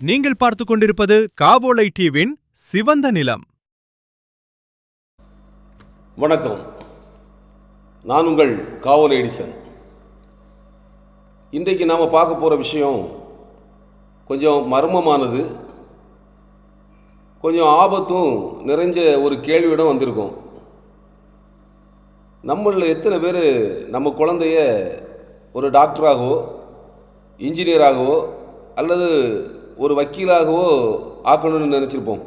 நீங்கள் பார்த்துக் கொண்டிருப்பது காவோலை டிவியின் சிவந்த நிலம். வணக்கம், நான் உங்கள் காவோலை எடிசன். இன்றைக்கு நாம் பார்க்க போகிற விஷயம் கொஞ்சம் மர்மமானது, கொஞ்சம் ஆபத்தும் நிறைஞ்ச ஒரு கேள்வியிடம் வந்திருக்கோம். நம்மளில் எத்தனை பேர் நம்ம குழந்தைய ஒரு டாக்டராகவோ இன்ஜினியராகவோ அல்லது ஒரு வக்கீலாகவோ ஆக்கணும்னு நினச்சிருப்போம்.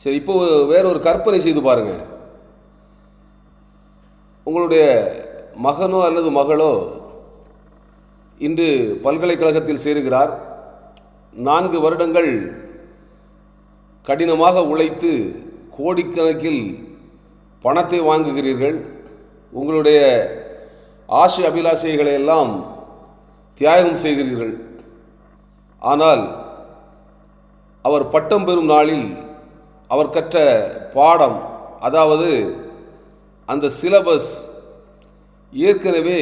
சரி, இப்போ வேற ஒரு கற்பனை செய்து பாருங்கள். உங்களுடைய மகனோ அல்லது மகளோ இன்று பல்கலைக்கழகத்தில் சேருகிறார். 4 வருடங்கள் கடினமாக உழைத்து கோடிக்கணக்கில் பணத்தை வாங்குகிறீர்கள். உங்களுடைய ஆசை அபிலாஷைகளை எல்லாம் தியாகம் செய்கிறீர்கள். ஆனால் அவர் பட்டம் பெறும் நாளில் அவர் கற்ற பாடம், அதாவது அந்த சிலபஸ் ஏற்கனவே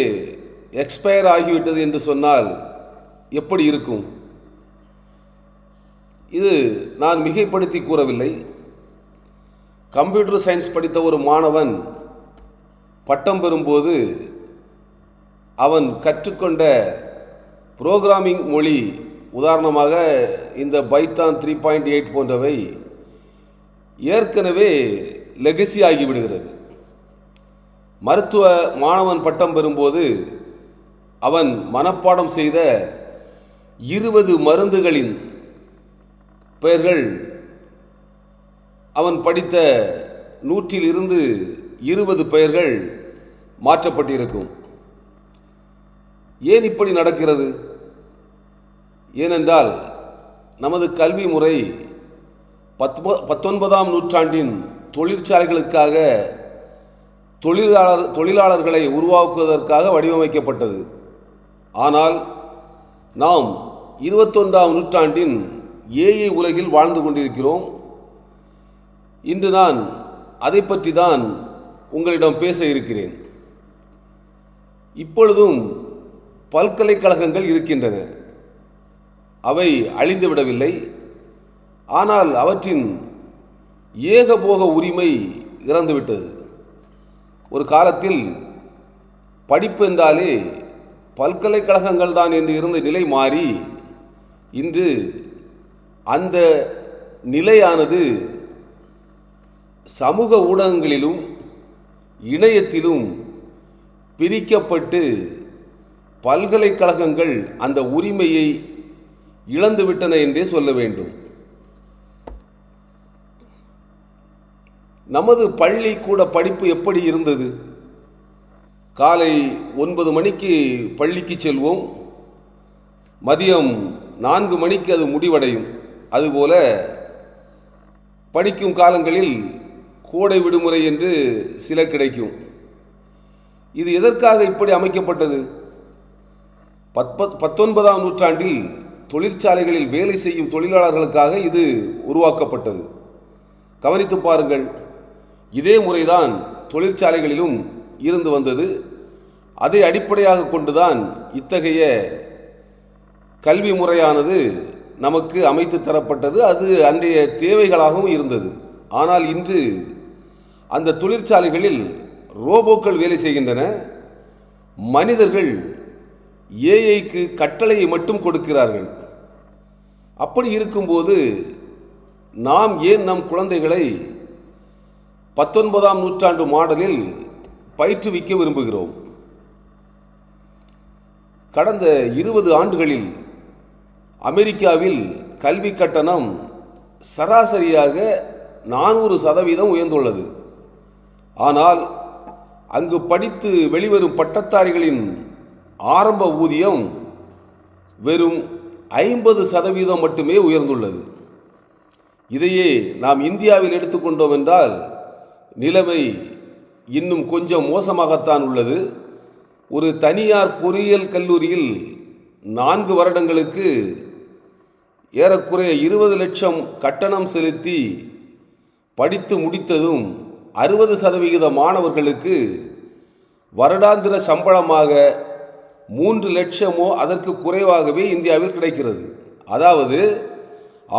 எக்ஸ்பயர் ஆகிவிட்டது என்று சொன்னால் எப்படி இருக்கும்? இது நான் மிகைப்படுத்தி கூறவில்லை. கம்ப்யூட்டர் சயின்ஸ் படித்த ஒரு மாணவன் பட்டம் பெறும்போது அவன் கற்றுக்கொண்ட புரோகிராமிங் மொழி, உதாரணமாக இந்த பைத்தான் 3.8 போன்றவை ஏற்கனவே லெகசி ஆகிவிடுகிறது. மருத்துவ மாணவன் பட்டம் பெறும்போது அவன் மனப்பாடம் செய்த 20 மருந்துகளின் பெயர்கள் அவன் படித்த 100 20 பெயர்கள் மாற்றப்பட்டிருக்கும். ஏன் இப்படி நடக்கிறது? ஏனென்றால் நமது கல்வி முறை 19ஆம் நூற்றாண்டின் தொழிற்சாலைகளுக்காக தொழிலாளர்களை உருவாக்குவதற்காக வடிவமைக்கப்பட்டது. ஆனால் நாம் 21ஆம் நூற்றாண்டின் ஏஐ உலகில் வாழ்ந்து கொண்டிருக்கிறோம். இன்று நான் அதை பற்றி தான் உங்களிடம் பேச இருக்கிறேன். இப்பொழுதும் பல்கலைக்கழகங்கள் இருக்கின்றன. அவை அழிந்துவிடவில்லை. ஆனால் அவற்றின் ஏகபோக உரிமை இறந்துவிட்டது. ஒரு காலத்தில் படிப்பு என்றாலே பல்கலைக்கழகங்கள் தான் என்று இருந்த நிலை மாறி இன்று அந்த நிலையானது சமூக ஊடகங்களிலும் இணையத்திலும் பிரிக்கப்பட்டு பல்கலைக்கழகங்கள் அந்த உரிமையை இழந்துவிட்டன என்றே சொல்ல வேண்டும். நமது பள்ளிக்கூட படிப்பு எப்படி இருந்தது? காலை 9 மணிக்கு பள்ளிக்கு செல்வோம், மதியம் 4 மணிக்கு அது முடிவடையும். அதுபோல படிக்கும் காலங்களில் கோடை விடுமுறை என்று சில கிடைக்கும். இது எதற்காக இப்படி அமைக்கப்பட்டது? 19ஆம் நூற்றாண்டில் தொழிற்சாலைகளில் வேலை செய்யும் தொழிலாளர்களுக்காக இது உருவாக்கப்பட்டது. கவனித்து பாருங்கள், இதே முறைதான் தொழிற்சாலைகளிலும் இருந்து வந்தது. அதை அடிப்படையாக கொண்டுதான் இத்தகைய கல்வி முறையானது நமக்கு அமைத்து தரப்பட்டது. அது அன்றைய தேவைகளாகவும் இருந்தது. ஆனால் இன்று அந்த தொழிற்சாலைகளில் ரோபோக்கள் வேலை செய்கின்றன. மனிதர்கள் ஏஐக்கு கட்டளையை மட்டும் கொடுக்கிறார்கள். அப்படி இருக்கும்போது நாம் ஏன் நம் குழந்தைகளை 19ஆம் நூற்றாண்டு மாடலில் பயிற்றுவிக்க விரும்புகிறோம்? கடந்த 20 ஆண்டுகளில் அமெரிக்காவில் கல்வி கட்டணம் சராசரியாக 400% உயர்ந்துள்ளது. ஆனால் அங்கு படித்து வெளிவரும் பட்டதாரிகளின் ஆரம்ப ஊதியம் வெறும் 50% மட்டுமே உயர்ந்துள்ளது. இதையே நாம் இந்தியாவில் எடுத்துக்கொண்டோம் என்றால் நிலைமை இன்னும் கொஞ்சம் மோசமாகத்தான் உள்ளது. ஒரு தனியார் பொறியியல் கல்லூரியில் 4 வருடங்களுக்கு ஏறக்குறைய 20 லட்சம் கட்டணம் செலுத்தி படித்து முடித்ததும் 60% மாணவர்களுக்கு வருடாந்திர சம்பளமாக 3 லட்சமோ அதற்கு குறைவாகவே இந்தியாவில் கிடைக்கிறது. அதாவது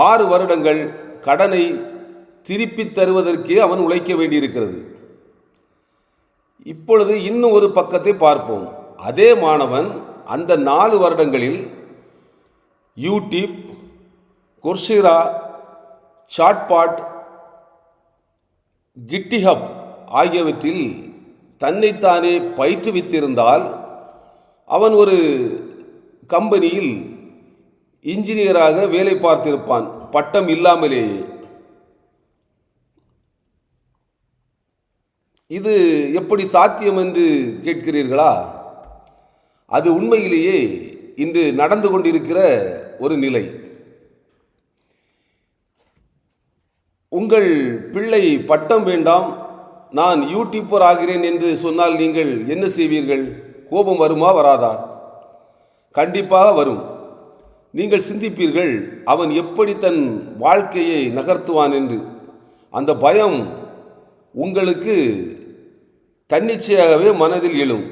6 வருடங்கள் கடனை திருப்பித் தருவதற்கே அவன் உழைக்க வேண்டியிருக்கிறது. இப்பொழுது இன்னும் ஒரு பக்கத்தை பார்ப்போம். அதே மாணவன் அந்த 4 வருடங்களில் யூடியூப், கொர்சேரா, சாட்பாட், கிட்டிஹப் ஆகியவற்றில் தன்னைத்தானே பயிற்றுவித்திருந்தால் அவன் ஒரு கம்பெனியில் இன்ஜினியராக வேலை பார்த்திருப்பான், பட்டம் இல்லாமலேயே. இது எப்படி சாத்தியம் என்று கேட்கிறீர்களா? அது உண்மையிலேயே இன்று நடந்து கொண்டிருக்கிற ஒரு நிலை. உங்கள் பிள்ளை பட்டம் வேண்டாம், நான் யூடியூபர் ஆகிறேன் என்று சொன்னால் நீங்கள் என்ன செய்வீர்கள்? கோபம் வருமா வராதா? கண்டிப்பாக வரும். நீங்கள் சிந்திப்பீர்கள், அவன் எப்படி தன் வாழ்க்கையை நகர்த்துவான் என்று. அந்த பயம் உங்களுக்கு தன்னிச்சையாகவே மனதில் எழும்.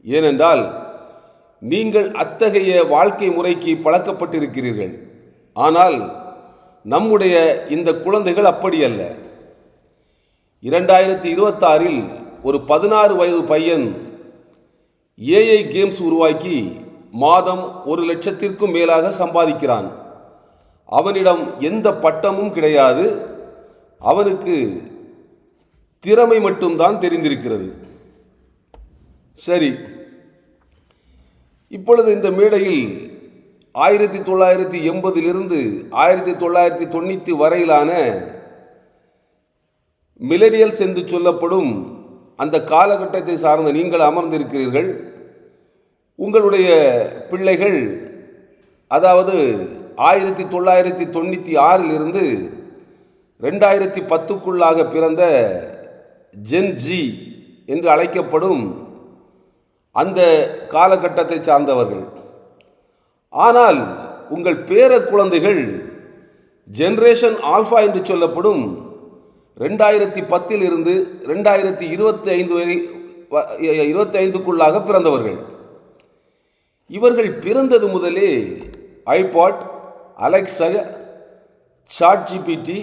ஏனென்றால் நீங்கள் அத்தகைய வாழ்க்கை முறைக்கு பழக்கப்பட்டிருக்கிறீர்கள். ஆனால் நம்முடைய இந்த குழந்தைகள் அப்படி அல்ல. 2026இல் ஒரு 16 வயது பையன் ஏஐ கேம்ஸ் உருவாக்கி மாதம் 1 லட்சத்திற்கும் மேலாக சம்பாதிக்கிறான். அவனிடம் எந்த பட்டமும் கிடையாது. அவனுக்கு திறமை மட்டும்தான் தெரிந்திருக்கிறது. சரி, இப்பொழுது இந்த மேடையில் 1980லிருந்து 1990 வரையிலான மிலேனியல்ஸ் என்று சொல்லப்படும் அந்த காலகட்டத்தை சார்ந்த நீங்கள் அமர்ந்திருக்கிறீர்கள். உங்களுடைய பிள்ளைகள், அதாவது 1996லிருந்து 2010க்குள்ளாக பிறந்த ஜென் ஜி என்று அழைக்கப்படும் அந்த காலகட்டத்தை சார்ந்தவர்கள். ஆனால் உங்கள் பேர குழந்தைகள் ஜெனரேஷன் ஆல்ஃபா என்று சொல்லப்படும் 2010லிருந்து 2025க்குள்ளாக பிறந்தவர்கள். இவர்கள் பிறந்தது முதலே iPod, Alexa, chat GPT,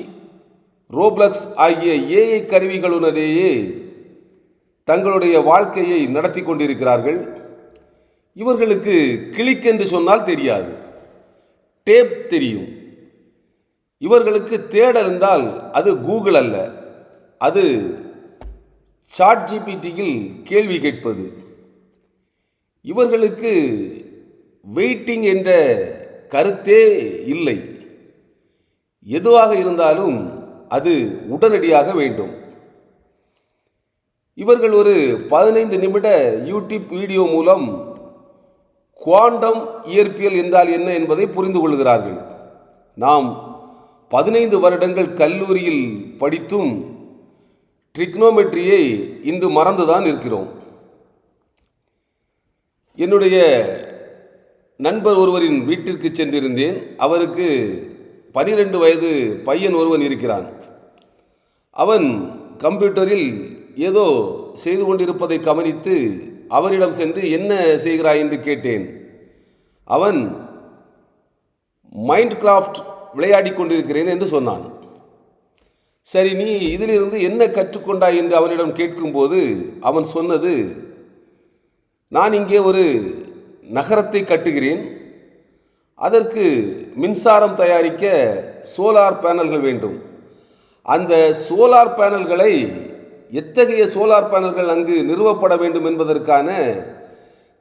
Roblox ஆகிய ஏஐ கருவிகளுடனேயே தங்களுடைய வாழ்க்கையை நடத்தி கொண்டிருக்கிறார்கள். இவர்களுக்கு கிளிக் என்று சொன்னால் தெரியாது, டேப் தெரியும். இவர்களுக்கு தேடல் என்றால் அது கூகுள் அல்ல, அது சாட் ஜிபிடியில் கேள்வி கேட்பது. இவர்களுக்கு வெயிட்டிங் என்ற கருத்தே இல்லை. எதுவாக இருந்தாலும் அது உடனடியாக வேண்டும். இவர்கள் ஒரு 15 நிமிட யூடியூப் வீடியோ மூலம் குவாண்டம் இயற்பியல் என்றால் என்ன என்பதை புரிந்து கொள்கிறார்கள். நாம் 15 வருடங்கள் கல்லூரியில் படித்தும் ட்ரிக்னோமெட்ரியை இன்று மறந்துதான் இருக்கிறோம். என்னுடைய நண்பர் ஒருவரின் வீட்டிற்கு சென்றிருந்தேன். அவருக்கு 12 வயது பையன் ஒருவன் இருக்கிறான். அவன் கம்ப்யூட்டரில் ஏதோ செய்து கொண்டிருப்பதை கவனித்து அவரிடம் சென்று என்ன செய்கிறாய் என்று கேட்டேன். அவன் மைண்ட் கிராஃப்ட் விளையாடி கொண்டிருக்கிறேன் என்று சொன்னான். சரி, நீ இதிலிருந்து என்ன கற்றுக்கொண்டாய் என்று அவனிடம் கேட்கும்போது அவன் சொன்னது, நான் இங்கே ஒரு நகரத்தை கட்டுகிறேன், அதற்கு மின்சாரம் தயாரிக்க சோலார் பேனல்கள் வேண்டும். அந்த சோலார் பேனல்களை, எத்தகைய சோலார் பேனல்கள் அங்கு நிறுவப்பட வேண்டும் என்பதற்கான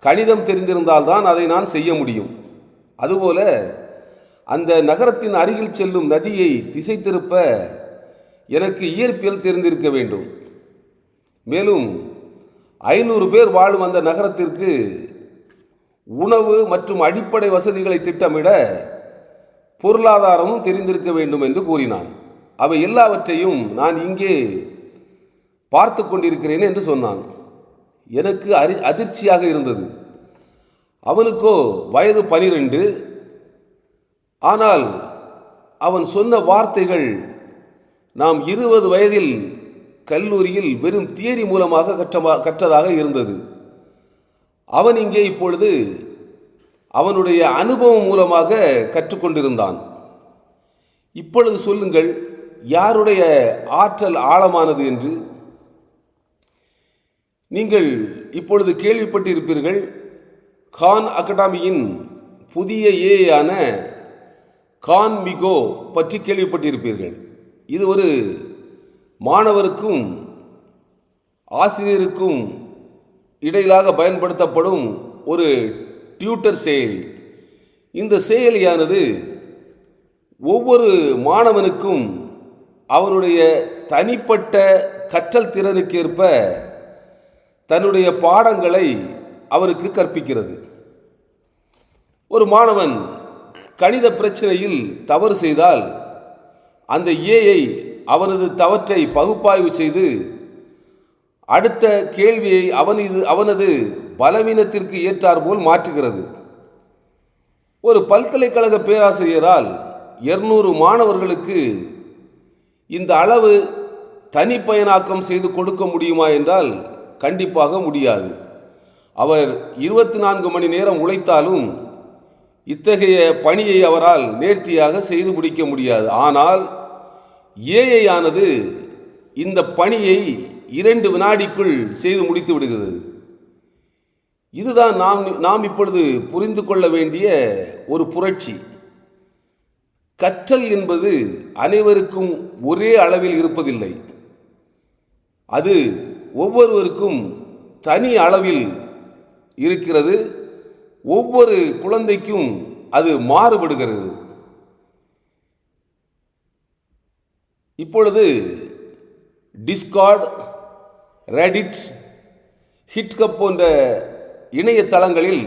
கணிதம் தெரிந்திருந்தால்தான் அதை நான் செய்ய முடியும். அதுபோல அந்த நகரத்தின் அருகில் செல்லும் நதியை திசை திருப்ப எனக்கு இயற்பியல் தெரிந்திருக்க வேண்டும். மேலும் 500 பேர் வாழும் அந்த நகரத்திற்கு உணவு மற்றும் அடிப்படை வசதிகளை திட்டமிட பொருளாதாரமும் தெரிந்திருக்க வேண்டும் என்று கூறினான். அவை எல்லாவற்றையும் நான் இங்கே பார்த்து கொண்டிருக்கிறேன் என்று சொன்னான். எனக்கு அதிர்ச்சியாக இருந்தது. அவனுக்கோ வயது 12. ஆனால் அவன் சொன்ன வார்த்தைகள் நாம் 20 வயதில் கல்லூரியில் வெறும் தியரி மூலமாக கற்றதாக இருந்தது. அவன் இங்கே இப்பொழுது அவனுடைய அனுபவம் மூலமாக கற்றுக்கொண்டிருந்தான். இப்பொழுது சொல்லுங்கள், யாருடைய ஆற்றல் ஆழமானது என்று? நீங்கள் இப்பொழுது கேள்விப்பட்டிருப்பீர்கள், கான் அகாடமியின் புதிய ஏஐயான கான்மிகோ பற்றி கேள்விப்பட்டிருப்பீர்கள். இது ஒரு மாணவருக்கும் ஆசிரியருக்கும் இடையிலாக பயன்படுத்தப்படும் ஒரு டியூட்டர் செயலி. இந்த செயலியானது ஒவ்வொரு மாணவனுக்கும் அவனுடைய தனிப்பட்ட கற்றல் திறனுக்கேற்ப தன்னுடைய பாடங்களை அவருக்கு கற்பிக்கிறது. ஒரு மாணவன் கணித பிரச்சனையில் தவறு செய்தால் அந்த ஏஐ அவனது தவற்றை பகுப்பாய்வு செய்து அடுத்த கேள்வியை அவனது பலவீனத்திற்கு ஏற்றாற்போல் மாற்றுகிறது. ஒரு பல்கலைக்கழக பேராசிரியரால் 200 மாணவர்களுக்கு இந்த அளவு தனிப்பயனாக்கம் செய்து கொடுக்க முடியுமா என்றால் கண்டிப்பாக முடியாது. அவர் 24 மணி நேரம் உழைத்தாலும் இத்தகைய பணியை அவரால் நேர்த்தியாக செய்து முடிக்க முடியாது. ஆனால் ஏஐ ஆனது இந்த பணியை 2 வினாடிக்குள் செய்து முடித்து விடுகிறது. இதுதான் நாம் இப்பொழுது புரிந்து கொள்ள வேண்டிய ஒரு புரட்சி. கற்றல் என்பது அனைவருக்கும் ஒரே அளவில் இருப்பதில்லை. அது ஒவ்வொருவருக்கும் தனி அளவில் இருக்கிறது. ஒவ்வொரு குழந்தைக்கும் அது மாறுபடுகிறது. இப்பொழுது டிஸ்கார்ட், ரெடிட், ஹிட்கப் போன்ற இணையதளங்களில்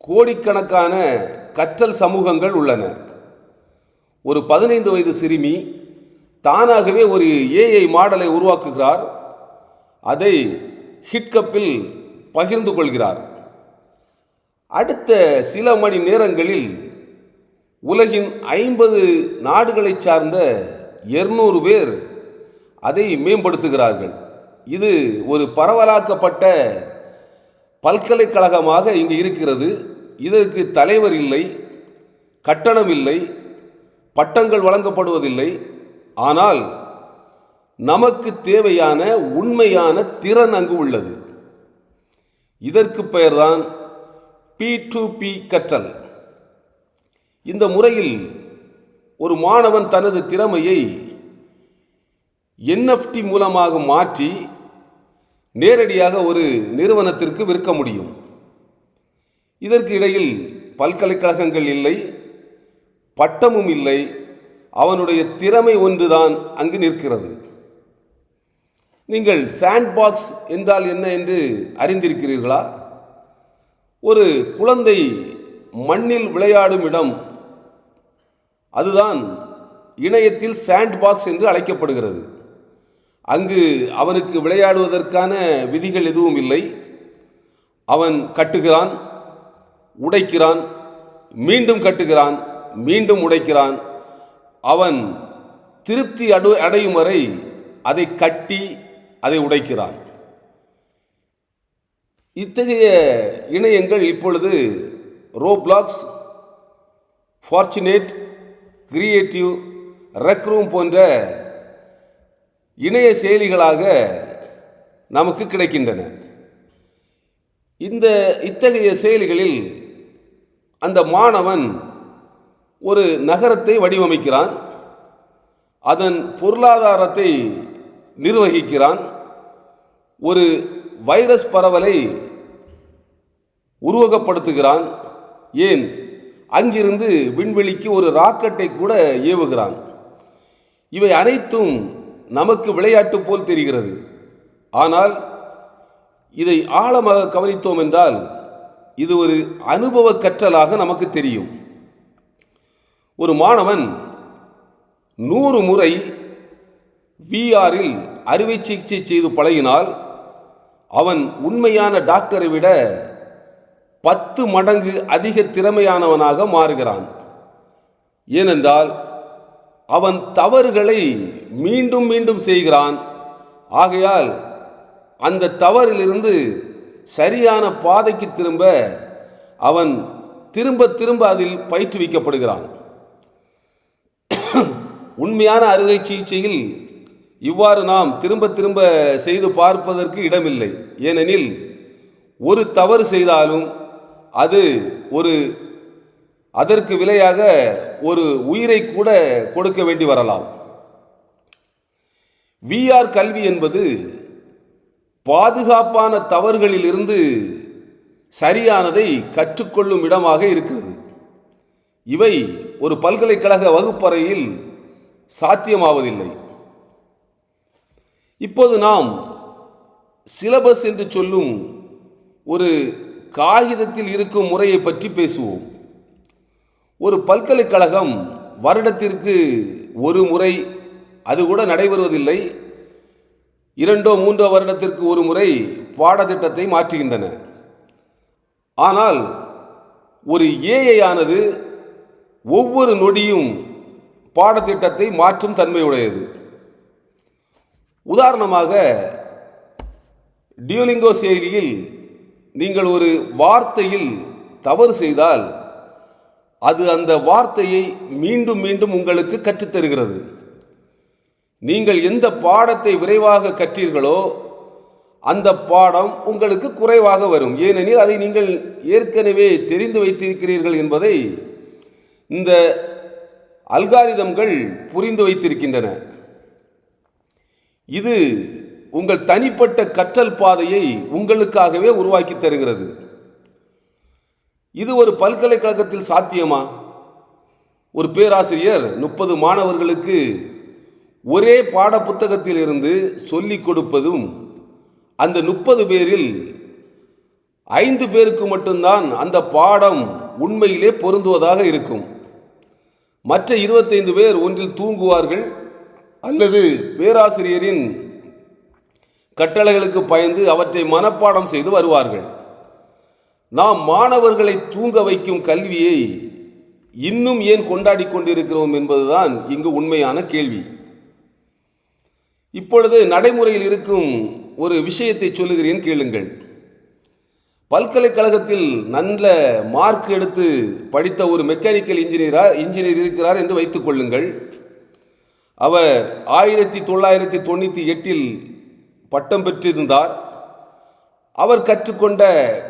கோடிக்கணக்கான கற்றல் சமூகங்கள் உள்ளன. ஒரு 15 வயது சிறுமி தானாகவே ஒரு ஏஐ மாடலை உருவாக்குகிறார். அதை ஹிட்கப்பில் பகிர்ந்து கொள்கிறார். அடுத்த சில மணி நேரங்களில் உலகின் 50 நாடுகளைச் சார்ந்த 200 பேர் அதை மேம்படுத்துகிறார்கள். இது ஒரு பரவலாக்கப்பட்ட பல்கலைக்கழகமாக இங்கு இருக்கிறது. இதற்கு தலைவர் இல்லை, கட்டணம் இல்லை, பட்டங்கள் வழங்கப்படுவதில்லை. ஆனால் நமக்கு தேவையான உண்மையான திறன் அங்கு உள்ளது. இதற்கு பெயர்தான் P2P கற்றல். இந்த முறையில் ஒரு மாணவன் தனது திறமையை NFT மூலமாக மாற்றி நேரடியாக ஒரு நிறுவனத்திற்கு விற்க முடியும். இதற்கு இடையில் பல்கலைக்கழகங்கள் இல்லை, பட்டமும் இல்லை. அவனுடைய திறமை ஒன்றுதான் அங்கு நிற்கிறது. நீங்கள் சாண்ட்பாக்ஸ் என்றால் என்ன என்று அறிந்திருக்கிறீர்களா? ஒரு குழந்தை மண்ணில் விளையாடும் இடம், அதுதான் இணையத்தில் சாண்ட்பாக்ஸ் என்று அழைக்கப்படுகிறது. அங்கு அவனுக்கு விளையாடுவதற்கான விதிகள் எதுவும் இல்லை. அவன் கட்டுகிறான், உடைக்கிறான், மீண்டும் கட்டுகிறான், மீண்டும் உடைக்கிறான். அவன் திருப்தி அடையும் வரை அதை கட்டி அதை உடைக்கிறான். இத்தகைய இணையங்கள் இப்பொழுது ரோப்ளாக்ஸ், ஃபார்ச்சுனேட், கிரியேட்டிவ், ரெக்ரூம் போன்ற இணைய செயலிகளாக நமக்கு கிடைக்கின்றன. இத்தகைய செயலிகளில் அந்த மாணவன் ஒரு நகரத்தை வடிவமைக்கிறான், அதன் பொருளாதாரத்தை நிர்வகிக்கிறான், ஒரு வைரஸ் பரவலை உருவகப்படுத்துகிறான், ஏன் அங்கிருந்து விண்வெளிக்கு ஒரு ராக்கெட்டை கூட ஏவுகிறான். இவை அனைத்தும் நமக்கு விளையாட்டு போல் தெரிகிறது. ஆனால் இதை ஆழமாக கவனித்தோம் என்றால் இது ஒரு அனுபவ கற்றலாக நமக்கு தெரியும். ஒரு மாணவன் 100 முறை விஆரில் அறுவை சிகிச்சை செய்து பழகினால் அவன் உண்மையான டாக்டரை விட 10 மடங்கு அதிக திறமையானவனாக மாறுகிறான். ஏனென்றால் அவன் தவறுகளை மீண்டும் மீண்டும் செய்கிறான். ஆகையால் அந்த தவறிலிருந்து சரியான பாதைக்கு திரும்ப அவன் திரும்ப திரும்ப அதில் பயிற்றுவிக்கப்படுகிறான். உண்மையான அறுவை சிகிச்சையில் இவ்வாறு நாம் திரும்ப திரும்ப செய்து பார்ப்பதற்கு இடமில்லை. ஏனெனில் ஒரு தவறு செய்தாலும் அது அதற்கு விலையாக ஒரு உயிரை கூட கொடுக்க வேண்டி வரலாம். விஆர் கல்வி என்பது பாதுகாப்பான தவறுகளில் இருந்து சரியானதை கற்றுக்கொள்ளும் இடமாக இருக்கிறது. இவை ஒரு பல்கலைக்கழக வகுப்பறையில் சாத்தியமாவதில்லை. இப்போது நாம் சிலபஸ் என்று சொல்லும் ஒரு காகிதத்தில் இருக்கும் முறையை பற்றி பேசுவோம். ஒரு பல்கலைக்கழகம் வருடத்திற்கு ஒரு முறை, அது கூட நடைபெறுவதில்லை, 2-3 வருடத்திற்கு ஒரு முறை பாடத்திட்டத்தை மாற்றுகின்றன. ஆனால் ஒரு ஏஐ ஆனது ஒவ்வொரு நொடியும் பாடத்திட்டத்தை மாற்றும் தன்மையுடையது. உதாரணமாக, டியூலிங்கோ செயலியில் நீங்கள் ஒரு வார்த்தையில் தவறு செய்தால் அது அந்த வார்த்தையை மீண்டும் மீண்டும் உங்களுக்கு கற்றுத்தருகிறது. நீங்கள் எந்த பாடத்தை விரைவாக கற்றீர்களோ அந்த பாடம் உங்களுக்கு குறைவாக வரும். ஏனெனில் அதை நீங்கள் ஏற்கனவே தெரிந்து வைத்திருக்கிறீர்கள் என்பதை இந்த அல்காரிதம்கள் புரிந்து வைத்திருக்கின்றன. இது உங்கள் தனிப்பட்ட கற்றல் பாதையை உங்களுக்காகவே உருவாக்கி தருகிறது. இது ஒரு பல்கலைக்கழகத்தில் சாத்தியமா? ஒரு பேராசிரியர் 30 மாணவர்களுக்கு ஒரே பாட புத்தகத்தில் இருந்து சொல்லிக் கொடுப்பதும் அந்த 30 பேரில் 5 பேருக்கு மட்டும்தான் அந்த பாடம் உண்மையிலே பொருந்துவதாக இருக்கும். மற்ற 25 பேர் ஒன்றில் தூங்குவார்கள் அல்லது பேராசிரியரின் கட்டளைகளுக்கு பயந்து அவற்றை மனப்பாடம் செய்து வருவார்கள். நாம் மாணவர்களை தூங்க வைக்கும் கல்வியை இன்னும் ஏன் கொண்டாடி கொண்டிருக்கிறோம் என்பதுதான் இங்கு உண்மையான கேள்வி. இப்பொழுது நடைமுறையில் இருக்கும் ஒரு விஷயத்தை சொல்லுகிறேன், கேளுங்கள். பல்கலைக்கழகத்தில் நல்ல மார்க் எடுத்து படித்த ஒரு மெக்கானிக்கல் இன்ஜினியர் இருக்கிறார் என்று வைத்துக் கொள்ளுங்கள். அவர் 1998 பட்டம் பெற்றிருந்தார். அவர் கற்றுக்கொண்ட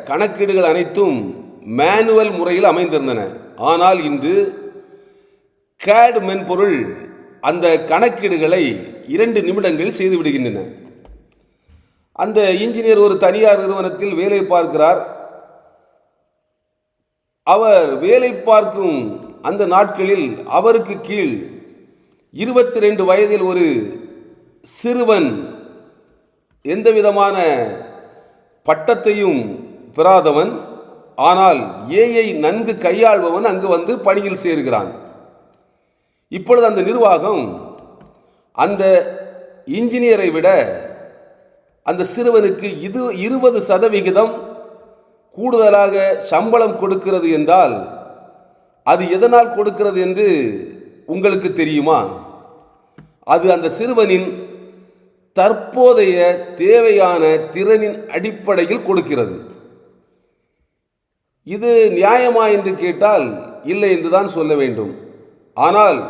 கணக்கீடுகள் அனைத்தும் மேனுவல் முறையில் அமைந்திருந்தன. ஆனால் இன்று CAD மென்பொருள் அந்த கணக்கீடுகளை 2 நிமிடங்களில் செய்துவிடுகின்றன. அந்த இன்ஜினியர் ஒரு தனியார் நிறுவனத்தில் வேலை பார்க்கிறார். அவர் வேலை பார்க்கும் அந்த நாட்களில் அவருக்கு கீழ் 22 வயதில் ஒரு சிறுவன், எந்த விதமான பட்டத்தையும் பெறாதவன், ஆனால் ஏஐ நன்கு கையாள்பவன் அங்கு வந்து பணியில் சேர்கிறான். இப்பொழுது அந்த நிர்வாகம் அந்த இன்ஜினியரை விட அந்த சிறுவனுக்கு 20% கூடுதலாக சம்பளம் கொடுக்கிறது என்றால் அது எதனால் கொடுக்கிறது என்று உங்களுக்கு தெரியுமா? அது அந்த சிறுவனின் தற்போதைய தேவையான திறனின் அடிப்படையில் கொடுக்கிறது. இது நியாயமா என்று கேட்டால் இல்லை என்றுதான் சொல்ல வேண்டும். ஆனால்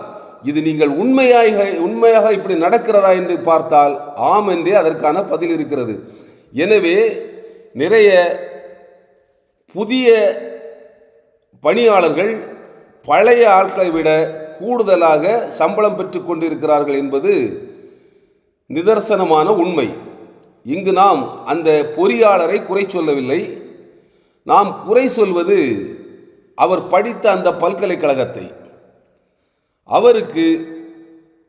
இது நீங்கள் உண்மையாக இப்படி நடக்கிறதா என்று பார்த்தால் ஆம் என்றே அதற்கான பதில் இருக்கிறது. எனவே நிறைய புதிய பணியாளர்கள் பழைய ஆட்களை விட கூடுதலாக சம்பளம் பெற்றுக் கொண்டிருக்கிறார்கள் என்பது நிதர்சனமான உண்மை. இங்கு நாம் அந்த பொறியாளரை குறை சொல்லவில்லை. நாம் குறை சொல்வது அவர் படித்த அந்த பல்கலைக்கழகத்தை. அவருக்கு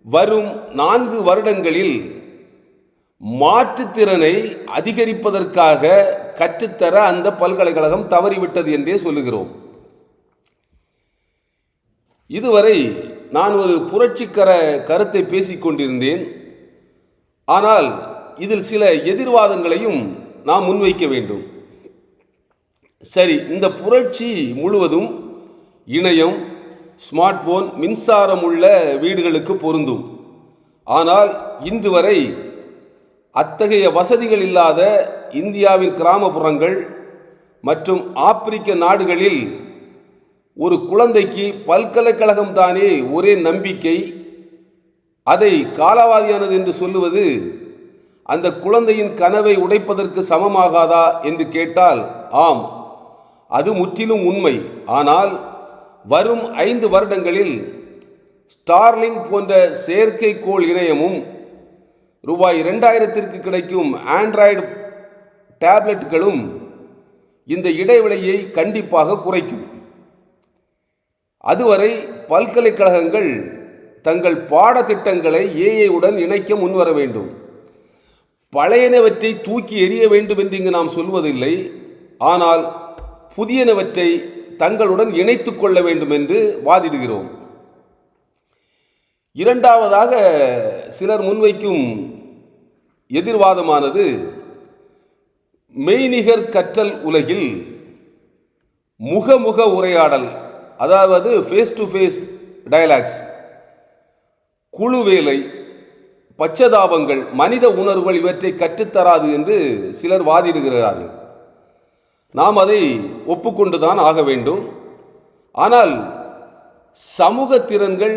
வரும் 4 வருடங்களில் மாற்றுத்திறனை அதிகரிப்பதற்காக கற்றுத்தர அந்த பல்கலைக்கழகம் தவறிவிட்டது என்றே சொல்லுகிறோம். இதுவரை நான் ஒரு புரட்சிகர கருத்தை பேசிக் கொண்டிருந்தேன். ஆனால் இதில் சில எதிர்வாதங்களையும் நாம் முன்வைக்க வேண்டும். சரி, இந்த புரட்சி முழுவதும் இணையம், ஸ்மார்ட் போன், மின்சாரம் உள்ள வீடுகளுக்கு பொருந்தும். ஆனால் இன்று வரை அத்தகைய வசதிகள் இல்லாத இந்தியாவின் கிராமப்புறங்கள் மற்றும் ஆப்பிரிக்க நாடுகளில் ஒரு குழந்தைக்கு பல்கலைக்கழகம் தானே ஒரே நம்பிக்கை, அதை காலாவதியானது என்று சொல்லுவது அந்த குழந்தையின் கனவை உடைப்பதற்கு சமமாகாதா என்று கேட்டால் ஆம், அது முற்றிலும் உண்மை. ஆனால் வரும் 5 வருடங்களில் ஸ்டார்லிங் போன்ற செயற்கைக்கோள் இணையமும் ரூபாய் 2000க்கு கிடைக்கும் ஆண்ட்ராய்டு டேப்லெட்டுகளும் இந்த இடைவெளியை கண்டிப்பாக குறைக்கும். அதுவரை பல்கலைக்கழகங்கள் தங்கள் பாடத்திட்டங்களை ஏஐ உடன் இணைக்க முன்வர வேண்டும். பழையனவற்றை தூக்கி எறிய வேண்டும் என்று இங்கு நாம் சொல்வதில்லை, ஆனால் புதியனவற்றை தங்களுடன் இணைத்துக் கொள்ள வேண்டும் என்று வாதிடுகிறோம். இரண்டாவதாக சிலர் முன்வைக்கும் எதிர்வாதமானது, மெய்நிகர் கற்றல் உலகில் முகமுக உரையாடல், அதாவது ஃபேஸ் டு ஃபேஸ் டயலாக்ஸ், குழு வேலை, பச்சதாபங்கள், மனித உணர்வுகள் இவற்றை கற்றுத்தராது என்று சிலர் வாதிடுகிறார்கள். நாம் அதை ஒப்புக்கொண்டுதான் ஆக வேண்டும். ஆனால் சமூக திறன்கள்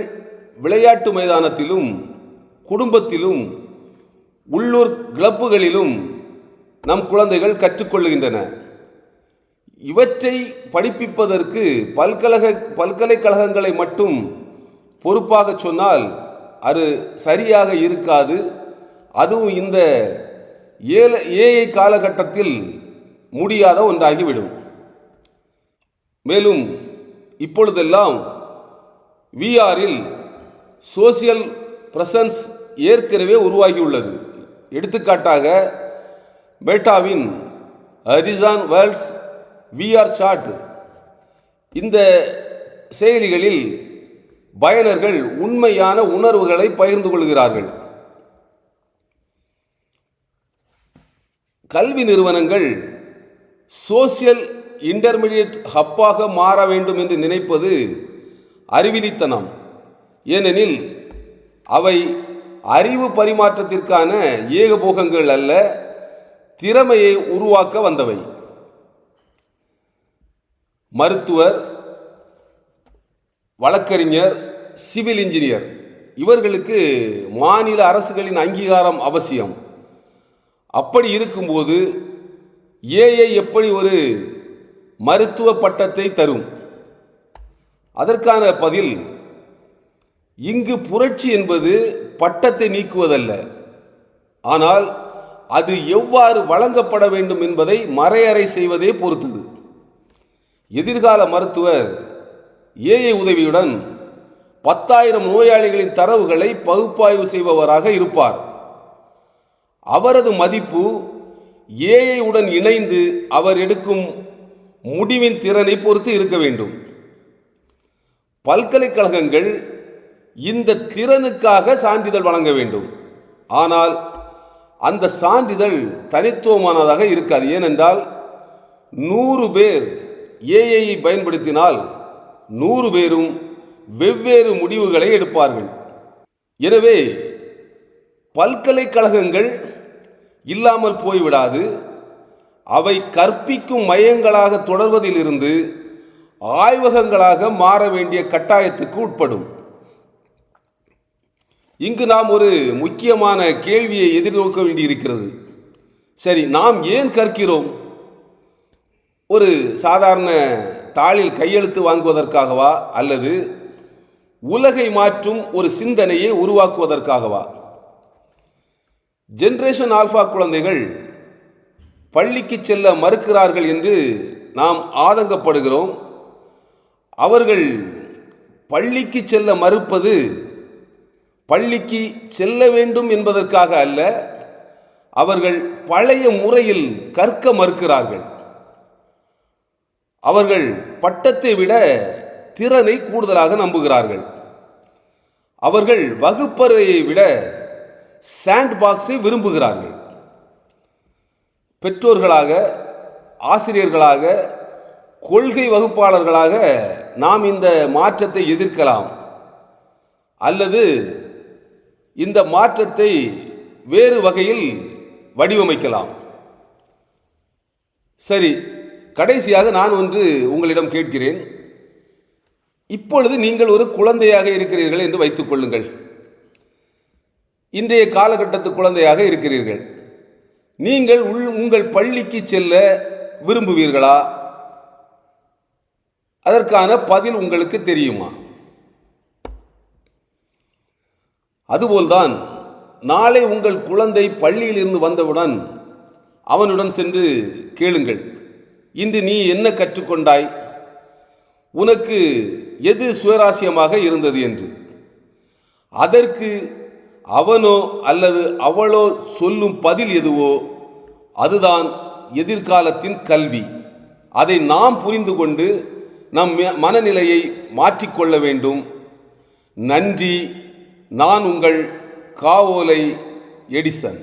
விளையாட்டு மைதானத்திலும், குடும்பத்திலும், உள்ளூர் கிளப்புகளிலும் நம் குழந்தைகள் கற்றுக்கொள்ளுகின்றன. இவற்றை படிப்பிப்பதற்கு பல்கலைக்கழகங்களை மட்டும் பொறுப்பாக சொன்னால் அது சரியாக இருக்காது. அதுவும் இந்த ஏஐ காலகட்டத்தில் முடியாத ஒன்றாகிவிடும். மேலும் இப்பொழுதெல்லாம் விஆரில் சோசியல் பிரசன்ஸ் ஏற்கனவே உருவாகியுள்ளது. எடுத்துக்காட்டாக மெட்டாவின் ஹரிசான் வேர்ல்ட்ஸ் விஆர் சாட், இந்த செயலிகளில் பயனர்கள் உண்மையான உணர்வுகளை பகிர்ந்து கொள்கிறார்கள். கல்வி நிறுவனங்கள் சோசியல் இன்டர்மீடியட் ஹப்பாக மாற வேண்டும் என்று நினைப்பது அறிவிலித்தனம். ஏனெனில் அவை அறிவு பரிமாற்றத்திற்கான ஏகபோகங்கள் அல்ல, திறமையை உருவாக்க வந்தவை. மருத்துவர், வழக்கறிஞர், சிவில் இன்ஜினியர் இவர்களுக்கு மாநில அரசுகளின் அங்கீகாரம் அவசியம். அப்படி இருக்கும்போது ஏஐ எப்படி ஒரு மருத்துவ பட்டத்தை தரும்? அதற்கான பதில், இங்கு புரட்சி என்பது பட்டத்தை நீக்குவதல்ல, ஆனால் அது எவ்வாறு வழங்கப்பட வேண்டும் என்பதை மறையறை செய்வதே பொறுத்தது. எதிர்கால மருத்துவர் ஏஐ உதவியுடன் 10,000 நோயாளிகளின் தரவுகளை பகுப்பாய்வு செய்பவராக இருப்பார். அவரது மதிப்பு ஏஐ உடன் இணைந்து அவர் எடுக்கும் முடிவின் திறனை பொறுத்து இருக்க வேண்டும். பல்கலைக்கழகங்கள் இந்த திறனுக்காக சான்றிதழ் வழங்க வேண்டும். ஆனால் அந்த சான்றிதழ் தனித்துவமானதாக இருக்காது. ஏனென்றால் 100 பேர் ஏஐயை பயன்படுத்தினால் 100 பேரும் வெவ்வேறு முடிவுகளை எடுப்பார்கள். எனவே பல்கலைக்கழகங்கள் இல்லாமல் போய்விடாது. அவை கற்பிக்கும் மையங்களாக தொடர்வதிலிருந்து ஆய்வகங்களாக மாற வேண்டிய கட்டாயத்துக்கு உட்படும். இங்கு நாம் ஒரு முக்கியமான கேள்வியை எதிர்நோக்க வேண்டியிருக்கிறது. சரி, நாம் ஏன் கற்கிறோம்? ஒரு சாதாரண தாளில் கையெழுத்து வாங்குவதற்காகவா, அல்லது உலகை மாற்றும் ஒரு சிந்தனையை உருவாக்குவதற்காகவா? ஜெனரேஷன் ஆல்பா குழந்தைகள் பள்ளிக்கு செல்ல மறுக்கிறார்கள் என்று நாம் ஆதங்கப்படுகிறோம். அவர்கள் பள்ளிக்கு செல்ல மறுப்பது பள்ளிக்கு செல்ல வேண்டும் என்பதற்காக அல்ல, அவர்கள் பழைய முறையில் கற்க மறுக்கிறார்கள். அவர்கள் பட்டத்தை விட திறனை கூடுதலாக நம்புகிறார்கள். அவர்கள் வகுப்பறையை விட சாண்ட் பாக்ஸை விரும்புகிறார்கள். பெற்றோர்களாக, ஆசிரியர்களாக, கொள்கை வகுப்பாளர்களாக நாம் இந்த மாற்றத்தை எதிர்க்கலாம், அல்லது இந்த மாற்றத்தை வேறு வகையில் வடிவமைக்கலாம். சரி, கடைசியாக நான் ஒன்று உங்களிடம் கேட்கிறேன். இப்பொழுது நீங்கள் ஒரு குழந்தையாக இருக்கிறீர்கள் என்று வைத்துக் கொள்ளுங்கள். இன்றைய காலகட்டத்து குழந்தையாக இருக்கிறீர்கள். நீங்கள் உங்கள் பள்ளிக்கு செல்ல விரும்புவீர்களா? அதற்கான பதில் உங்களுக்கு தெரியுமா? அதுபோல்தான் நாளை உங்கள் குழந்தை பள்ளியிலிருந்து வந்தவுடன் அவனுடன் சென்று கேளுங்கள், இன்று நீ என்ன கற்றுக்கொண்டாய், உனக்கு எது சுயராசியமாக இருந்தது என்று. அதற்கு அவனோ அல்லது அவளோ சொல்லும் பதில் எதுவோ அதுதான் எதிர்காலத்தின் கல்வி. அதை நாம் புரிந்து கொண்டு நம் மனநிலையை மாற்றிக்கொள்ள வேண்டும். நன்றி. நான் உங்கள் காவோலை எடிசன்.